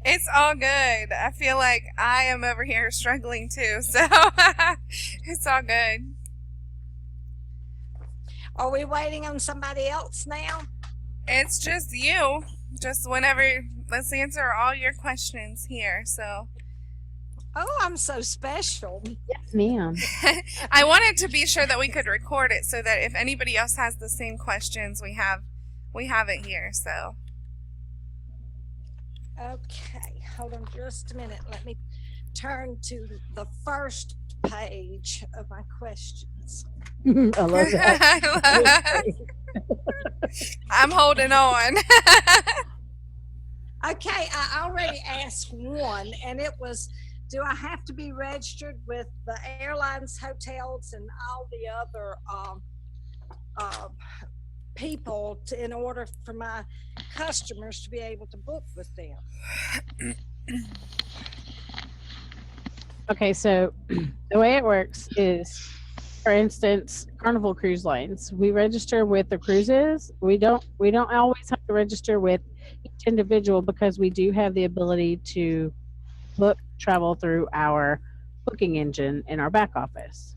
It's all good. I feel like I am over here struggling too, so it's all good. Are we waiting on somebody else now? It's just you. Just whenever, let's answer all your questions here. So Oh, I'm so special. Yes, ma'am. I wanted to be sure that we could record it so that if anybody else has the same questions, we have it here. So Okay, hold on just a minute. Let me turn to the first page of my questions. I love that. I'm holding on. Okay, I already asked one, and it was, do I have to be registered with the airlines, hotels, and all the other uh, people in order for my customers to be able to book with them? Okay, so the way it works is, for instance, Carnival Cruise Lines. We register with the cruises. We don't always have to register with each individual because we do have the ability to book travel through our booking engine in our back office.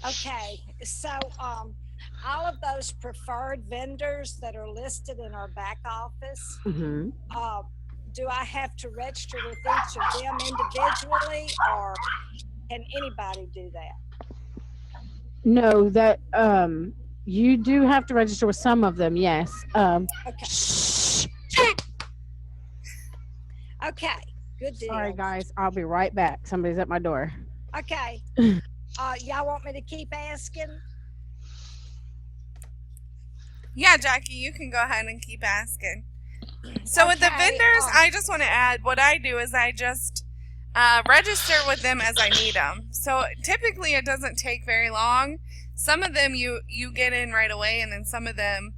Okay, so all of those preferred vendors that are listed in our back office, Hmm. uh, do I have to register with each of them individually, or can anybody do that? No, that you do have to register with some of them. Yes. Okay, Shh. okay, good Sorry, deal. guys. I'll be right back. Somebody's at my door. Okay, y'all want me to keep asking? Yeah, Jackie, you can go ahead and keep asking. So with the Okay, vendors, I just want to add what I do is I just register with them as I need them. So typically it doesn't take very long. Some of them you get in right away, and then some of them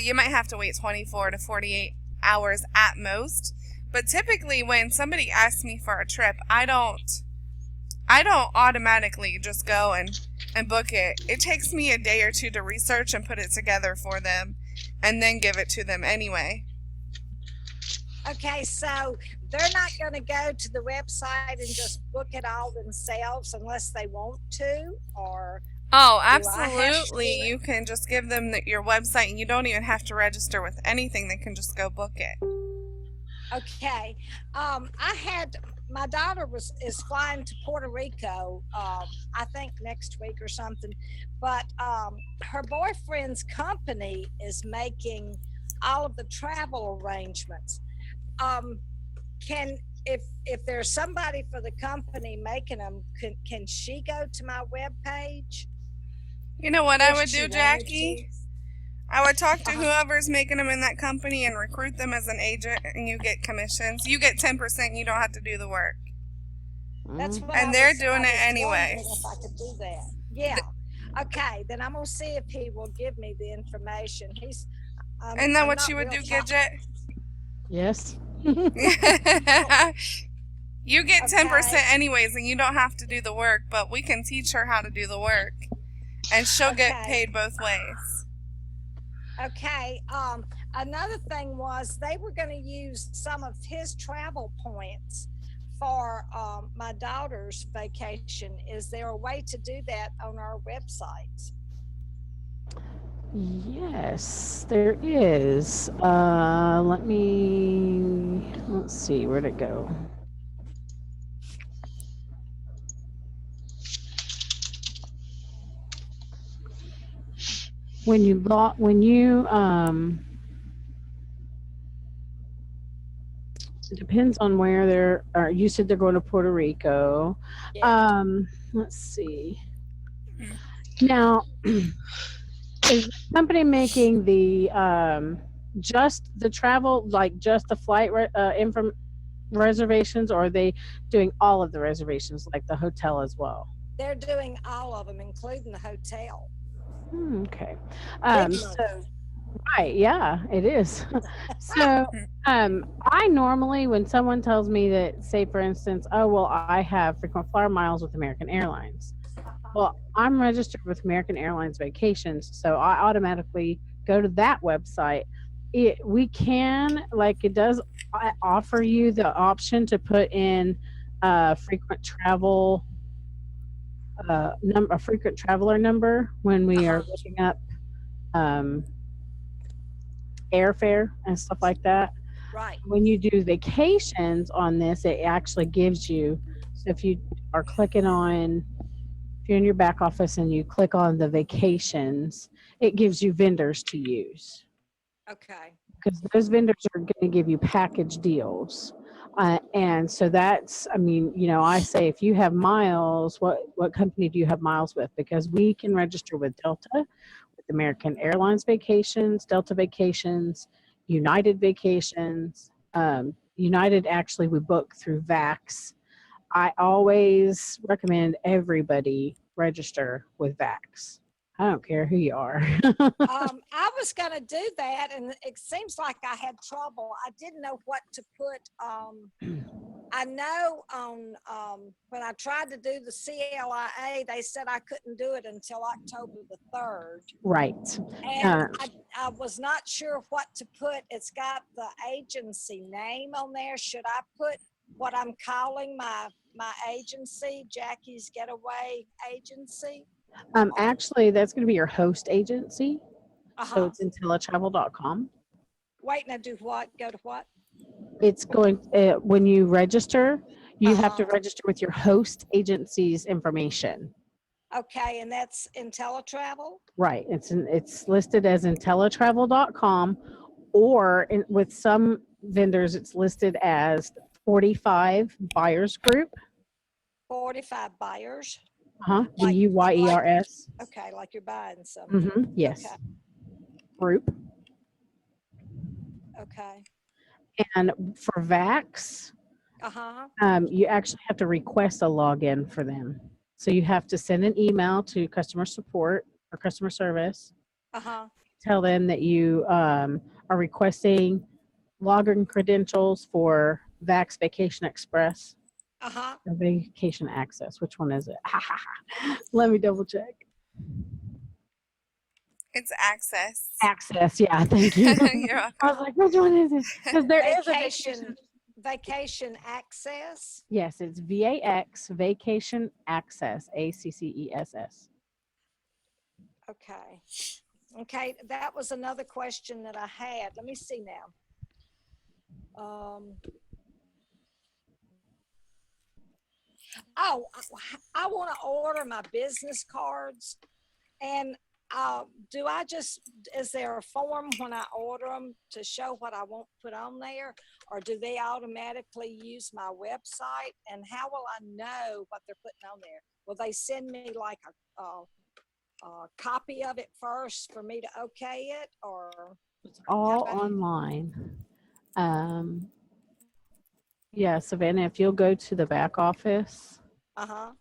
you might have to wait 24 to 48 hours at most. But typically when somebody asks me for a trip, I don't automatically just go and book it. It takes me a day or two to research and put it together for them and then give it to them anyway. okay, so they're not going to go to the website and just book it all themselves unless they want to, or Oh, do I have to do absolutely. it? You can just give them your website and you don't even have to register with anything. They can just go book it. Okay. I had my daughter was is flying to Puerto Rico. I think next week or something. But her boyfriend's company is making all of the travel arrangements. Um, can if there's somebody for the company making them, can she go to my web page You know what I if would she do, wanted to? Jackie? I would talk to Uh-huh. whoever's making them in that company and recruit them as an agent, and you get commissions. You get 10%, you don't have to do the work. That's Mm. what And they're I doing it was wondering if anyways. I could do that. Yeah. Okay, then I'm gonna see if he will give me the information. Isn't that I'm what not you would real do, top. Gidget? Yes. You get 10% Okay, anyways, and you don't have to do the work, but we can teach her how to do the work, and she'll get okay, paid both ways. okay. Another thing was they were gonna use some of his travel points for my daughter's vacation. Is there a way to do that on our website? Yes, there is. Let's see, where'd it go? When you it depends on where they're, or you said they're going to Puerto Rico. Yeah. Let's see. Now, is the company making the just the travel, like just the flight inform reservations, or are they doing all of the reservations, like the hotel as well? They're doing all of them, including the hotel. Okay. Big money. So right, yeah, it is. So, I normally, when someone tells me that, say for instance, oh well, I have frequent flyer miles with American Airlines. Well, I'm registered with American Airlines Vacations, so I automatically go to that website. We can, like it does offer you the option to put in frequent travel a frequent traveler number when we are Uh-huh. looking up um, airfare and stuff like that. Right. When you do vacations on this, it actually gives you. So if you are clicking on, if you're in your back office and you click on the vacations, it gives you vendors to use Okay. because those vendors are going to give you package deals. And so that's, I mean, you know, I say if you have miles, what company do you have miles with? Because we can register with Delta, with American Airlines Vacations, Delta Vacations, United Vacations. United actually we book through Vax. I always recommend everybody register with Vax. I don't care who you are. I was going to do that, and it seems like I had trouble. I didn't know what to put. I know on when I tried to do the CLIA, they said I couldn't do it until October the 3rd. Right. And I was not sure what to put. It's got the agency name on there. Should I put what I'm calling my agency, Jackie's Getaway Agency? Actually, that's going to be your host agency. So Uh-huh. it's IntelliTravel.com. Wait, now do what? Go to what? It's going, when you register, you have to Uh-huh. register with your host agency's information. Okay, and that's IntelliTravel? Right. It's listed as IntelliTravel.com, or with some vendors, it's listed as 45 Buyers Group. 45 buyers. Like, BUYERS. Okay, like you're buying something. Yes. Okay. Group. Okay. And for Vax, Uh-huh. you actually have to request a login for them. So you have to send an email to customer support or customer service. Uh-huh. Tell them that you are requesting login credentials for Vax Vacation Express Uh-huh. or Vacation Access. Which one is it? Let me double check. It's Access. Access, yeah, thank you. You're I welcome. was like, which one is it? Because there is a Vacation Access. Yes, it's VAX Vacation Access, ACCESS. Okay. Okay, that was another question that I had. Let me see now. I want to order my business cards, and do I just, is there a form when I order them to show what I want put on there, or do they automatically use my website? And how will I know what they're putting on there? Will they send me like a copy of it first for me to okay it, or it's all online? Yeah, Savannah, if you'll go to the back office. Uh-huh.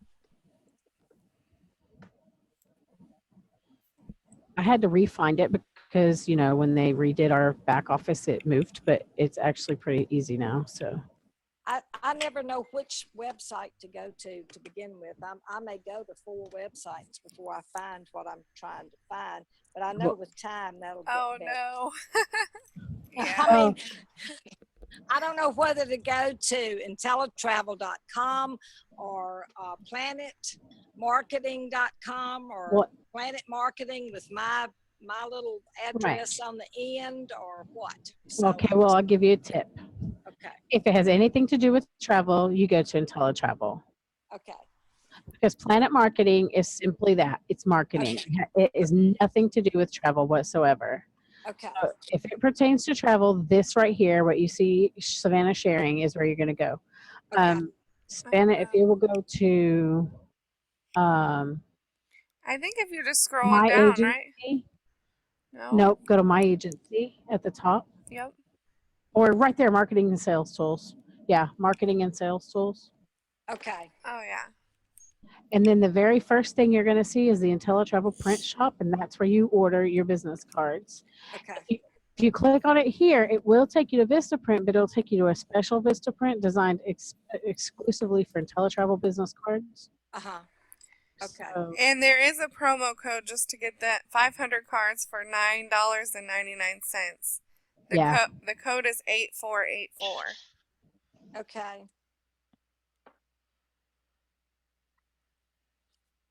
I had to re-find it because, you know, when they redid our back office, it moved, but it's actually pretty easy now. So I never know which website to go to begin with. I may go to 4 websites before I find what I'm trying to find, but I know with time that'll get Oh, better. no. Yeah. I mean, I don't know whether to go to IntelliTravel.com or PlanetMarketing.com or Planet Marketing with my little address on the end, or what. So, okay, well, I'll give you a tip. okay. If it has anything to do with travel, you go to IntelliTravel. Okay. Because Planet Marketing is simply that. It's marketing. Okay. It is nothing to do with travel whatsoever. Okay. So if it pertains to travel, this right here, what you see Savannah sharing, is where you're going to go. Okay. Savannah, if you will go to I think if you're just scrolling My down, Agency. right? No. Nope, go to My Agency at the top. Yep. Or right there, Marketing and Sales Tools. Yeah, Marketing and Sales Tools. Okay. Oh, yeah. And then the very first thing you're going to see is the IntelliTravel print shop, and that's where you order your business cards. Okay. If you click on it here, it will take you to Vistaprint, but it'll take you to a special Vistaprint designed exclusively for IntelliTravel business cards. Uh-huh. Okay. So, And there is a promo code just to get that 500 cards for $9.99. Yeah. The code is 8484. Okay.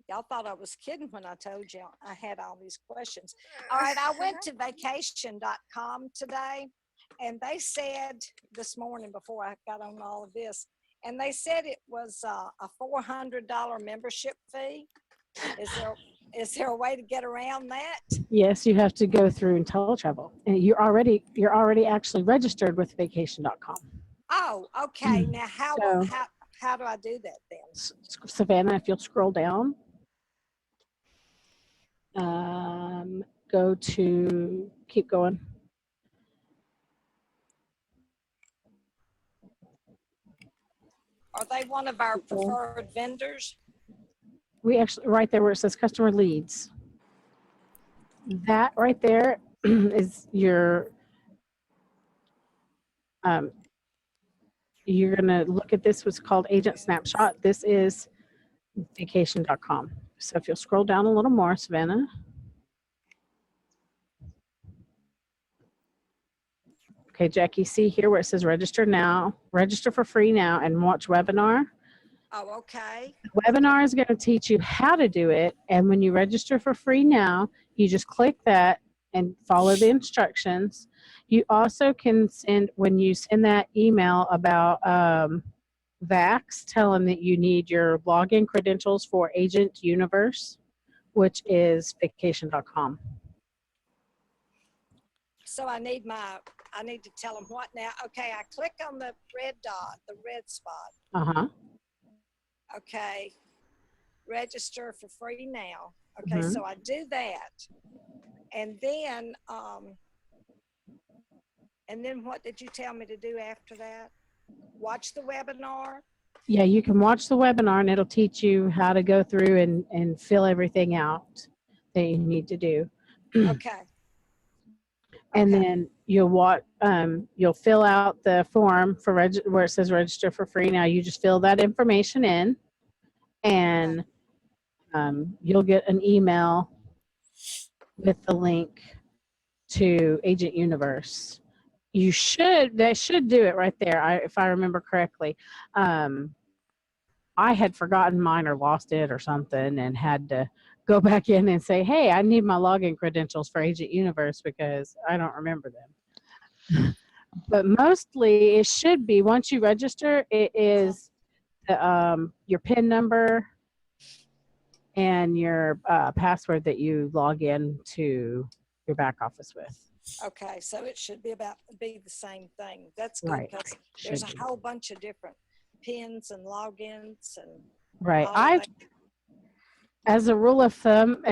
Y'all thought I was kidding when I told you I had all these questions. All right, I went to vacation.com today, and they said this morning before I got on all of this, and they said it was a $400 membership fee. Is there a way to get around that? Yes, you have to go through IntelliTravel, and you're already actually registered with vacation.com. Oh, okay. Now So- how do I do that then? Savannah, if you'll scroll down, go to, keep going. Are they one of our preferred vendors? We actually, right there where it says customer leads, that right there is your, you're going to look at this, what's called Agent Snapshot. This is vacation.com. So if you'll scroll down a little more, Savannah. Okay, Jackie, see here where it says register now, register for free now, and watch webinar. Oh, okay. The webinar is going to teach you how to do it. And when you register for free now, you just click that and follow the instructions. You also can send, when you send that email about Vax, tell them that you need your login credentials for Agent Universe, which is vacation.com. So I need to tell them what now? Okay, I click on the red dot, the red spot. Uh-huh. Okay, register for free now. Okay, so I do that. And then what did you tell me to do after that? Watch the webinar? Yeah, you can watch the webinar and it'll teach you how to go through and fill everything out that you need to do. Okay. And Okay. then you'll fill out the form for where it says register for free. Now you just fill that information in, and you'll get an email with the link to Agent Universe. That should do it right there. If I remember correctly. I had forgotten mine or lost it or something, and had to go back in and say, hey, I need my login credentials for Agent Universe because I don't remember them. But mostly it should be, once you register, it is your PIN number and your password that you log in to your back office with. Okay, so it should be the same thing. That's good Right. because there's Should a be. whole bunch of different pins and logins and Right. all of that. As a rule of thumb,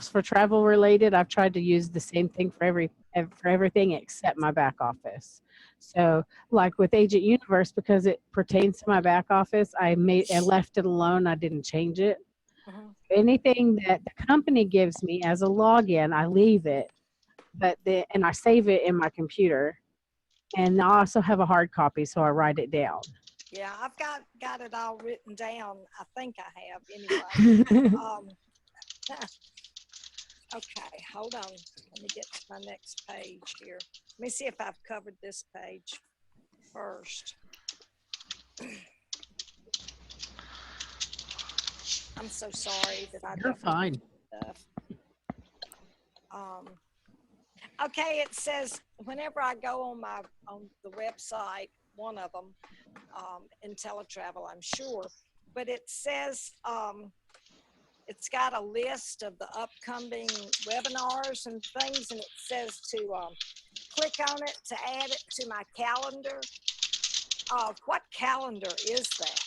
for travel related, I've tried to use the same thing for everything except my back office. So, like with Agent Universe, because it pertains to my back office, I left it alone. I didn't change it. Mhm. Anything that the company gives me as a login, I leave it, and I save it in my computer. And I also have a hard copy, so I write it down. Yeah, I've got it all written down. I think I have anyway. Okay, hold on. Let me get to my next page here. Let me see if I've covered this page first. I'm so sorry that I You're don't fine. stuff. Okay, it says whenever I go on the website, one of them, IntelliTravel, I'm sure, but it says it's got a list of the upcoming webinars and things, and it says to click on it to add it to my calendar. What calendar is that?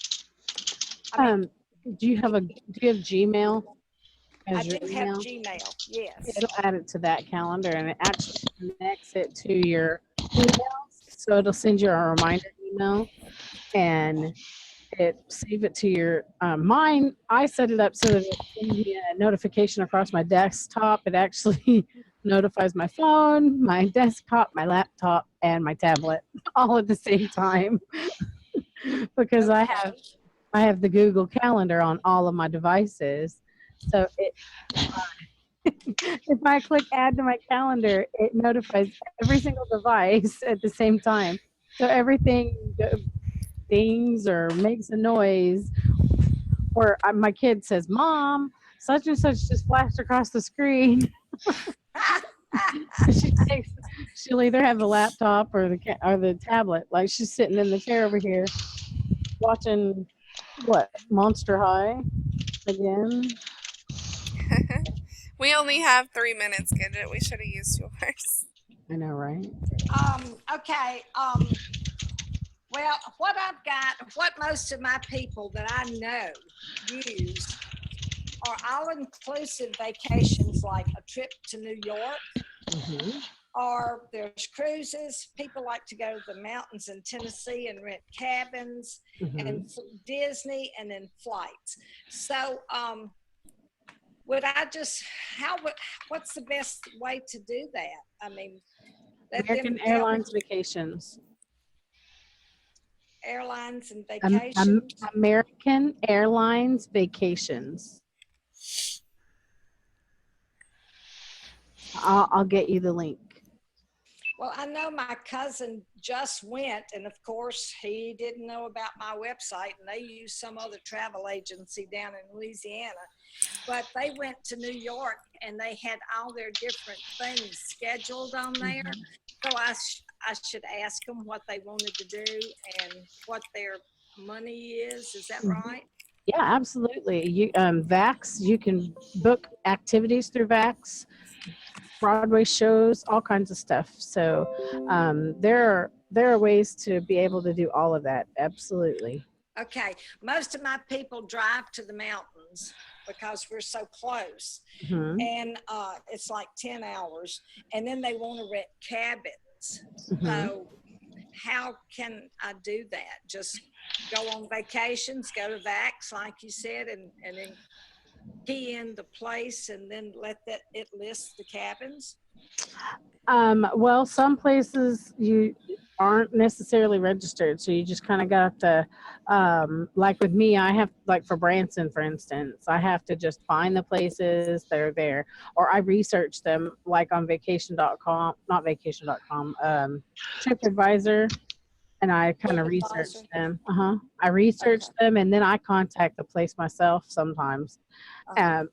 Do you have Gmail? I As your do have email? Gmail, yes. It'll add it to that calendar, and it actually connects it to your emails. So it'll send you a reminder email, and save it to your mine. I set it up so that it sends me a notification across my desktop. It actually notifies my phone, my desktop, my laptop, and my tablet all at the same time because I have the Google Calendar on all of my devices. So if I click add to my calendar, it notifies every single device at the same time. So everything dings or makes a noise, or my kid says, "Mom, such and such just flashed across the screen." she takes, she'll either have the laptop or the tablet. Like she's sitting in the chair over here watching what Monster High again. We only have 3 minutes, Gidget. We should have used yours. I know, right? Okay. Well, what most of my people that I know use are all-inclusive vacations, like a trip to New York, Mm-hmm. or there's cruises. People like to go to the mountains in Tennessee and rent cabins, Mm-hmm. and Disney, and then flights. So, would I just what's the best way to do that? I mean, American Airlines vacations. Airlines and vacations. American Airlines vacations. I'll get you the link. Well, I know my cousin just went, and of course, he didn't know about my website, and they use some other travel agency down in Louisiana. But they went to New York, and they had all their different things scheduled on there. So I should ask them what they wanted to do and what their money is. Is that right? Yeah, absolutely. You Vax, you can book activities through Vax, Broadway shows, all kinds of stuff. So there are ways to be able to do all of that. Absolutely. Okay. Most of my people drive to the mountains because we're so close. Mm-hmm. And it's like 10 hours. And then they want to rent cabins. Mm-hmm. So how can I do that? Just go on vacations, go to Vax, like you said, and then key in the place and then let it list the cabins? Well, some places you aren't necessarily registered, so you just kind of got to, like with me, I have, like for Branson, for instance, I have to just find the places that are there, or I research them, like on vacation.com, not vacation.com, TripAdvisor, and I kind of research them. I research them, and then I contact the place myself sometimes,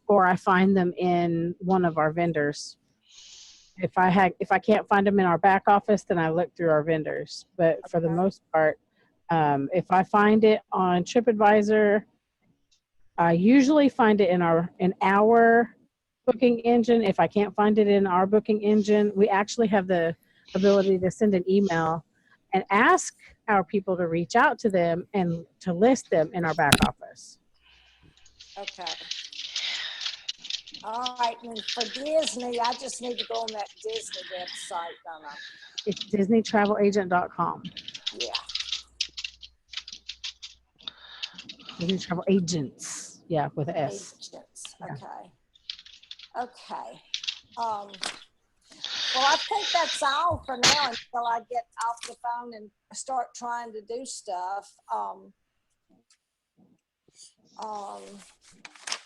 or I find them in one of our vendors. If I can't find them in our back office, then I look through our vendors. But for the most part, if I find it on TripAdvisor, I usually find it in our booking engine. If I can't find it in our booking engine, we actually have the ability to send an email and ask our people to reach out to them and to list them in our back office. Okay. All right, and for Disney, I just need to go on that Disney website, don't I? It's DisneyTravelAgent.com. Yeah. Disney Travel Agents, yeah, with an S. Agents. Okay. Okay. Well, I think that's all for now until I get off the phone and start trying to do stuff.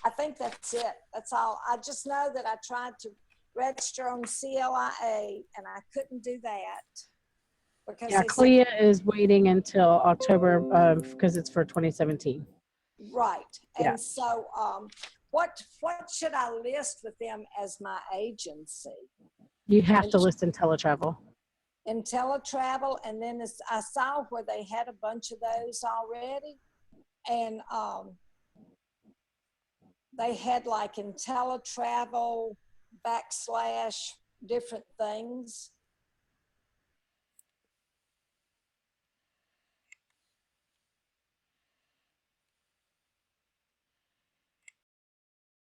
I think that's it. That's all. I just know that I tried to register on CLIA and I couldn't do that. Because yeah, CLIA is waiting until October because it's for 2017. Right. And yeah. So what should I list with them as my agency? You have to list IntelliTravel. IntelliTravel, and then I saw where they had a bunch of those already, and they had like IntelliTravel / different things.